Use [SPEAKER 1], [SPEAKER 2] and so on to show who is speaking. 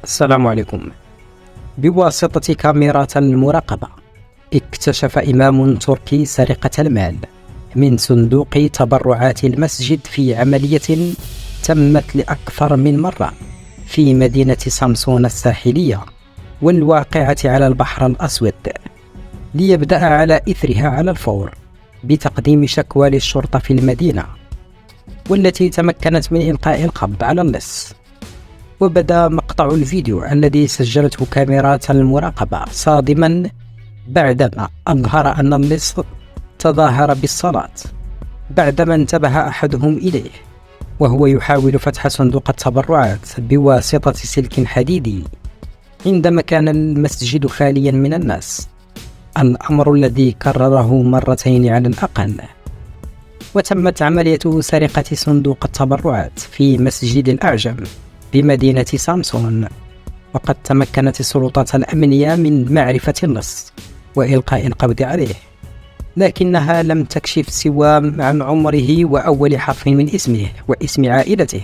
[SPEAKER 1] السلام عليكم. بواسطة كاميرات المراقبة اكتشف إمام تركي سرقة المال من صندوق تبرعات المسجد في عملية تمت لأكثر من مرة في مدينة سامسون الساحلية والواقعة على البحر الأسود، ليبدأ على إثرها على الفور بتقديم شكوى للشرطة في المدينة، والتي تمكنت من إلقاء القبض على اللص. وبدأ مقطع الفيديو الذي سجلته كاميرات المراقبة صادما بعدما أظهر أن اللص تظاهر بالصلاة بعدما انتبه أحدهم إليه وهو يحاول فتح صندوق التبرعات بواسطة سلك حديدي عندما كان المسجد خاليا من الناس، الأمر الذي كرره مرتين على الأقل. وتمت عملية سرقة صندوق التبرعات في مسجد الأعجم بمدينة سامسون، وقد تمكنت السلطات الأمنية من معرفة اللص وإلقاء القبض عليه، لكنها لم تكشف سوى عن عمره وأول حرف من اسمه واسم عائلته.